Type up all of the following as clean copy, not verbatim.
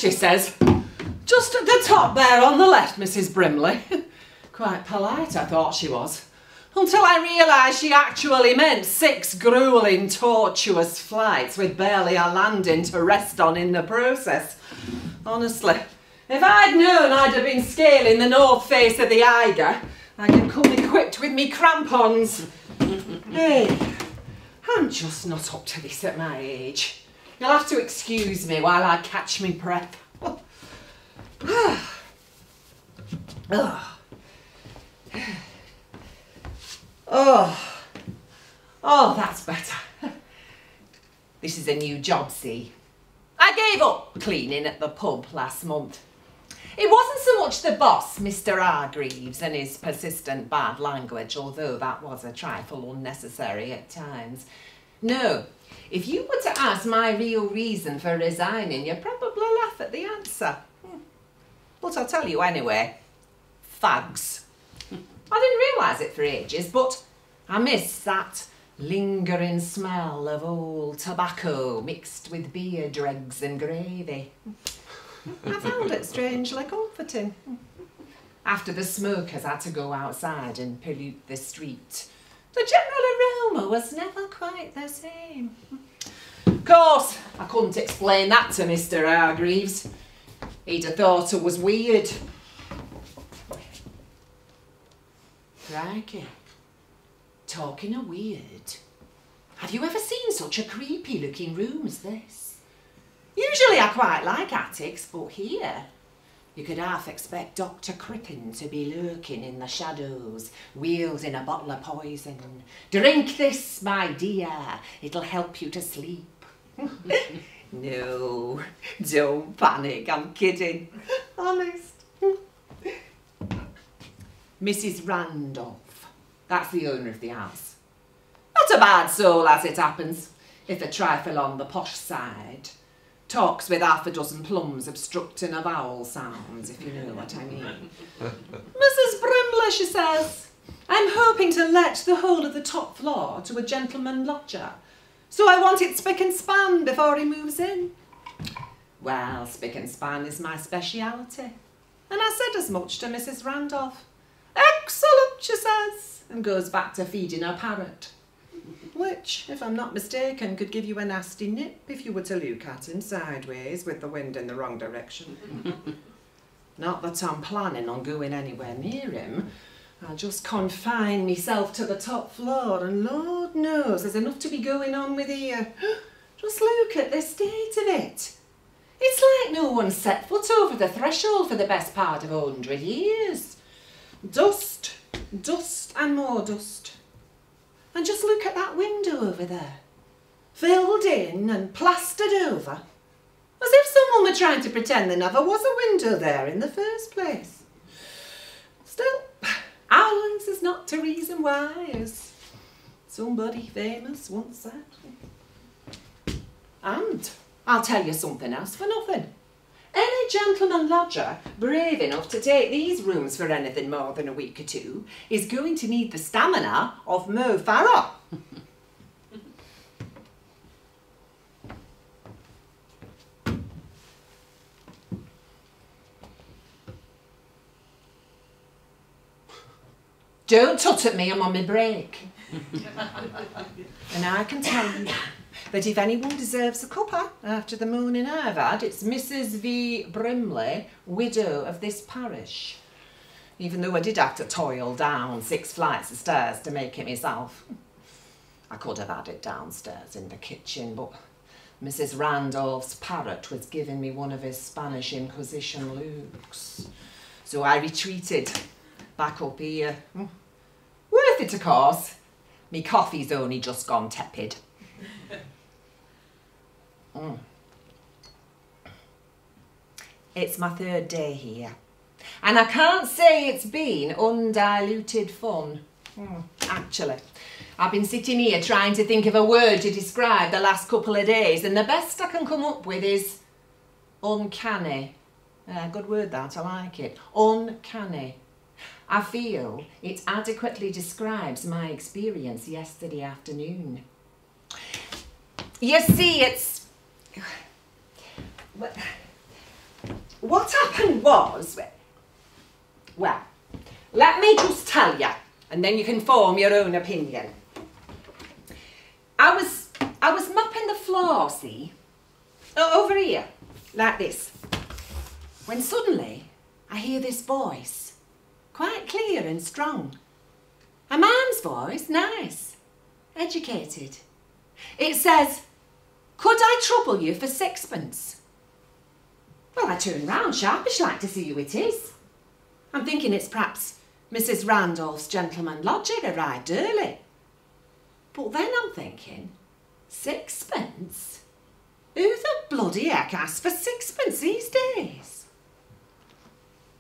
she says. Just at the top there on the left, Mrs. Brimley. Quite polite, I thought she was. Until I realised she actually meant 6 gruelling, tortuous flights with barely a landing to rest on in the process. Honestly, if I'd known I'd have been scaling the north face of the Eiger, I'd have come equipped with me crampons. Hey, I'm just not up to this at my age. You'll have to excuse me while I catch me breath. Oh, that's better. This is a new job, see. I gave up cleaning at the pub last month. It wasn't so much the boss, Mr. Hargreaves, and his persistent bad language, although that was a trifle unnecessary at times. No, if you were to ask my real reason for resigning, you'd probably laugh at the answer. But I'll tell you anyway. Fags. I didn't realise it for ages, but I miss that lingering smell of old tobacco mixed with beer dregs and gravy. I found it strangely comforting. After the smokers had to go outside and pollute the street, the general aroma was never quite the same. Of course, I couldn't explain that to Mr. Hargreaves. He'd have thought it was weird. Crikey. Talking of weird, have you ever seen such a creepy looking room as this? Usually I quite like attics, but here you could half expect Dr. Crippen to be lurking in the shadows, wielding a bottle of poison. Drink this, my dear, it'll help you to sleep. No, don't panic, I'm kidding. Honest. Mrs. Randolph, that's the owner of the house. Not a bad soul as it happens, if a trifle on the posh side. Talks with half a dozen plums obstructing her vowel sounds, if you know what I mean. Mrs. Brimley, she says, I'm hoping to let the whole of the top floor to a gentleman lodger, so I want it spick and span before he moves in. Well, spick and span is my speciality, and I said as much to Mrs. Randolph. Excellent, she says, and goes back to feeding her parrot. Which, if I'm not mistaken, could give you a nasty nip if you were to look at him sideways with the wind in the wrong direction. Not that I'm planning on going anywhere near him. I'll just confine myself to the top floor, and Lord knows there's enough to be going on with here. Just look at the state of it. It's like no one set foot over the threshold for the best part of 100 years. Dust, dust and more dust. And just look at that window over there, filled in and plastered over, as if someone were trying to pretend there never was a window there in the first place. Still, ours is not to reason why, as somebody famous once said. And I'll tell you something else for nothing. Any gentleman lodger brave enough to take these rooms for anything more than a week or two is going to need the stamina of Mo Farah. Don't tut at me, I'm on my break. And I can tell you that if anyone deserves a cuppa after the morning I've had, it's Mrs. V. Brimley, widow of this parish. Even though I did have to toil down 6 flights of stairs to make it myself. I could have had it downstairs in the kitchen, but Mrs. Randolph's parrot was giving me one of his Spanish Inquisition looks. So I retreated back up here. Worth it, of course. Me coffee's only just gone tepid. It's my 3rd day here, and I can't say it's been undiluted fun. Actually, I've been sitting here trying to think of a word to describe the last couple of days, and the best I can come up with is uncanny. Good word that, I like it. Uncanny. I feel it adequately describes my experience yesterday afternoon. You see, what happened was, well, let me just tell you, and then you can form your own opinion. I was mopping the floor, see, over here, like this, when suddenly I hear this voice, quite clear and strong. A man's voice, nice, educated. It says, "Could I trouble you for sixpence?" Well, I turn round sharpish like to see who it is. I'm thinking it's perhaps Mrs. Randolph's gentleman lodger arrived early. But then I'm thinking, sixpence? Who the bloody heck asks for sixpence these days?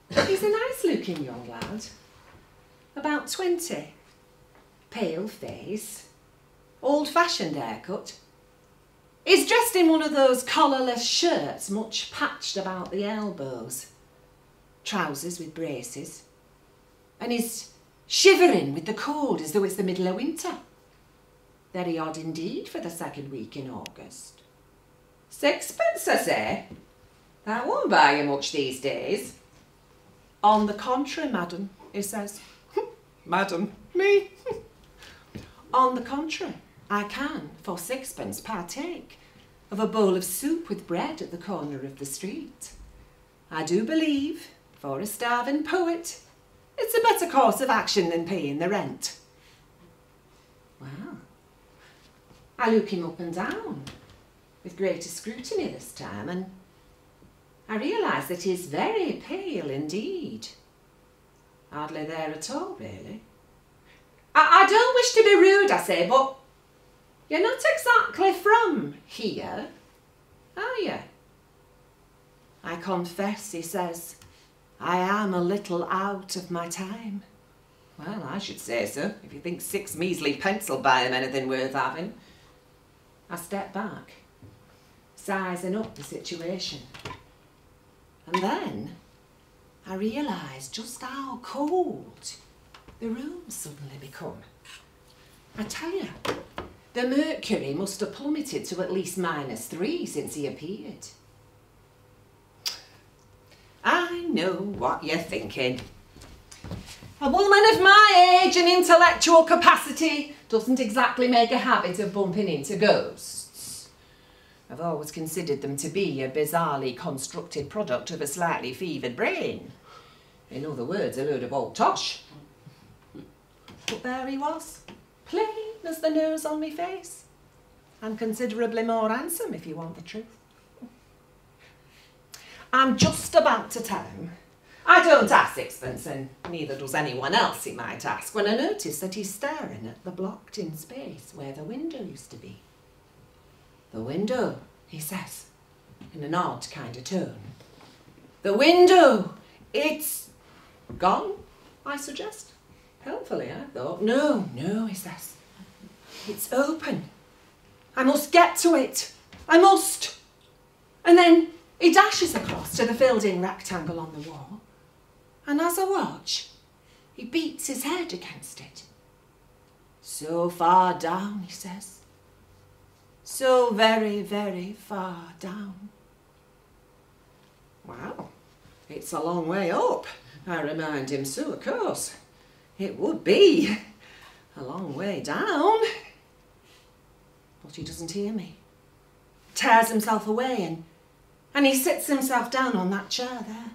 He's a nice-looking young lad, about 20, pale face, old-fashioned haircut. He's dressed in one of those collarless shirts, much patched about the elbows, trousers with braces, and he's shivering with the cold as though it's the middle of winter. Very odd indeed for the second week in August. Sixpence, I say? That won't buy you much these days. On the contrary, madam, he says. Madam, me? On the contrary, I can, for sixpence, partake of a bowl of soup with bread at the corner of the street. I do believe, for a starving poet, it's a better course of action than paying the rent. Well, I look him up and down, with greater scrutiny this time, and I realise that he's very pale indeed. Hardly there at all, really. I don't wish to be rude, I say, but you're not exactly from here, are you? I confess, he says, I am a little out of my time. Well, I should say so, if you think 6 measly pence will buy him anything worth having. I step back, sizing up the situation. And then I realise just how cold the room's suddenly become. I tell you, the mercury must have plummeted to at least -3 since he appeared. I know what you're thinking. A woman of my age and intellectual capacity doesn't exactly make a habit of bumping into ghosts. I've always considered them to be a bizarrely constructed product of a slightly fevered brain. In other words, a load of old tosh. But there he was, plain as the nose on me face, and considerably more handsome if you want the truth. I'm just about to tell him I don't ask sixpence, and neither does anyone else, he might ask, when I notice that he's staring at the blocked-in space where the window used to be. The window, he says, in an odd kind of tone. The window, it's gone, I suggest. Helpfully, I thought. No, he says. It's open. I must get to it. I must. And then he dashes across to the filled-in rectangle on the wall, and as I watch, he beats his head against it. So far down, he says. So very, very far down. Well, it's a long way up, I remind him, so of course it would be a long way down. But he doesn't hear me. Tears himself away and he sits himself down on that chair there.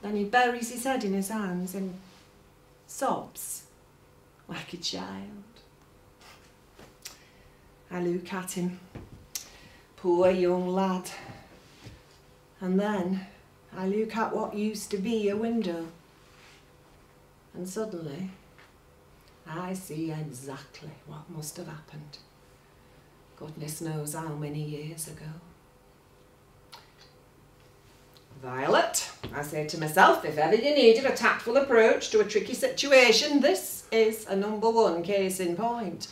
Then he buries his head in his hands and sobs like a child. I look at him, poor young lad, and then I look at what used to be a window, and suddenly I see exactly what must have happened. Goodness knows how many years ago. Violet, I say to myself, if ever you needed a tactful approach to a tricky situation, this is a #1 case in point.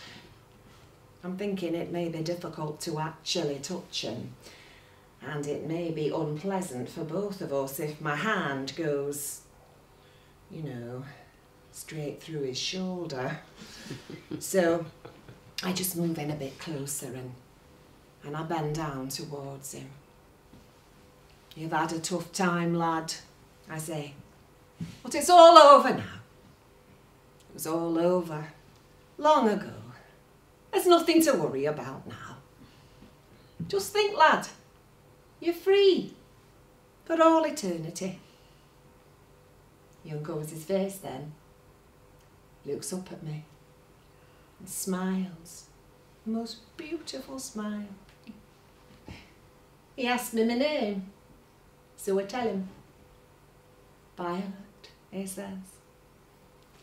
I'm thinking it may be difficult to actually touch him, and it may be unpleasant for both of us if my hand goes, you know, straight through his shoulder. So I just move in a bit closer and I bend down towards him. You've had a tough time, lad, I say. But it's all over now. It was all over long ago. There's nothing to worry about now. Just think, lad, you're free for all eternity. He uncovers his face then, looks up at me and smiles, the most beautiful smile. He asked me my name, so I tell him. Violet, he says,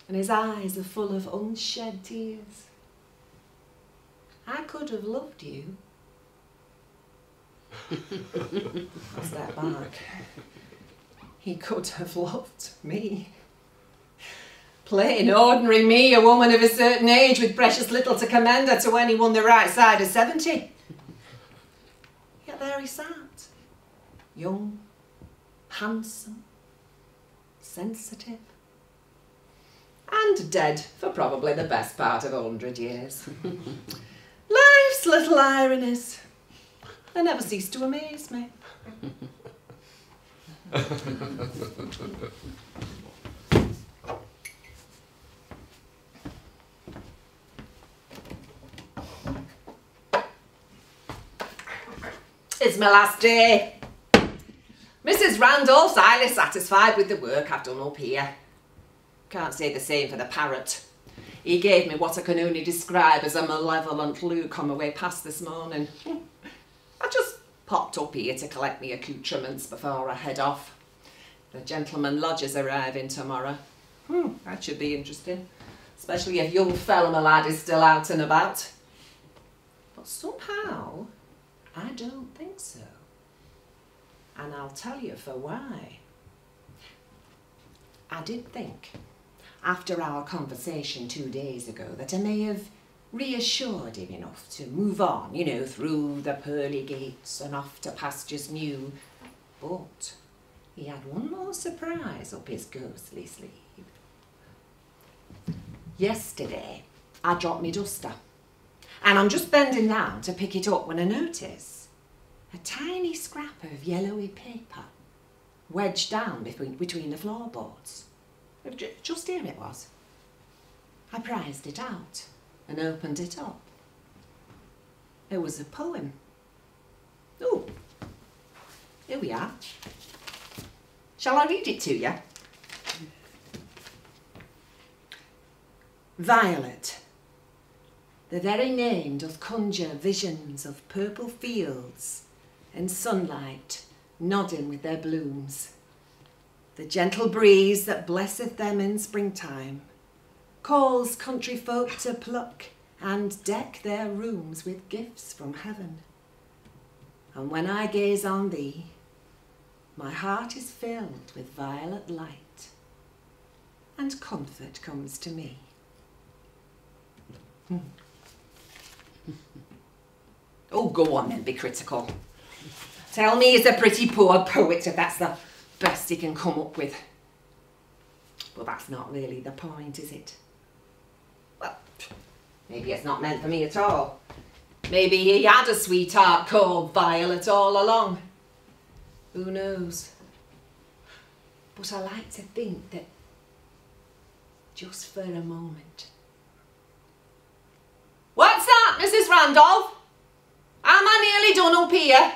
and his eyes are full of unshed tears. I could have loved you. I step back. He could have loved me. Plain, ordinary me, a woman of a certain age with precious little to commend her to anyone the right side of 70. Yet there he sat, young, handsome, sensitive, and dead for probably the best part of 100 years. Life's little ironies, they never cease to amaze me. It's my last day. Mrs. Randolph's highly satisfied with the work I've done up here. Can't say the same for the parrot. He gave me what I can only describe as a malevolent look on my way past this morning. I just popped up here to collect my accoutrements before I head off. The gentleman lodgers arriving tomorrow. That should be interesting, especially if young fella my lad is still out and about. But somehow, I don't think so. And I'll tell you for why. I did think, after our conversation 2 days ago, that I may have reassured him enough to move on, you know, through the pearly gates and off to pastures new. But he had one more surprise up his ghostly sleeve. Yesterday, I dropped my duster, and I'm just bending down to pick it up when I notice a tiny scrap of yellowy paper wedged down between the floorboards. Just here it was. I prized it out and opened it up. It was a poem. Oh, here we are. Shall I read it to you? Violet, the very name doth conjure visions of purple fields and sunlight nodding with their blooms. The gentle breeze that blesseth them in springtime calls country folk to pluck and deck their rooms with gifts from heaven. And when I gaze on thee, my heart is filled with violet light, and comfort comes to me. Oh, go on then, be critical. Tell me he's a pretty poor poet if that's the best he can come up with. Well, that's not really the point, is it? Well, maybe it's not meant for me at all. Maybe he had a sweetheart called Violet all along. Who knows? But I like to think that just for a moment. What's that, Mrs. Randolph? Am I nearly done up here?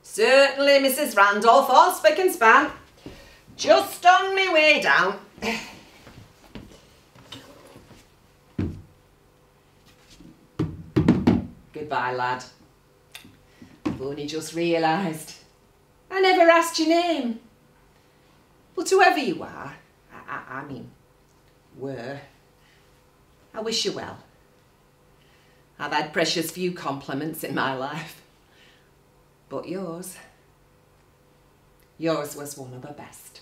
Certainly, Mrs. Randolph, all spick and span. Just on my way down. Goodbye, lad. I've only just realised I never asked your name. But whoever you are, I mean, were, I wish you well. I've had precious few compliments in my life, but yours was one of the best.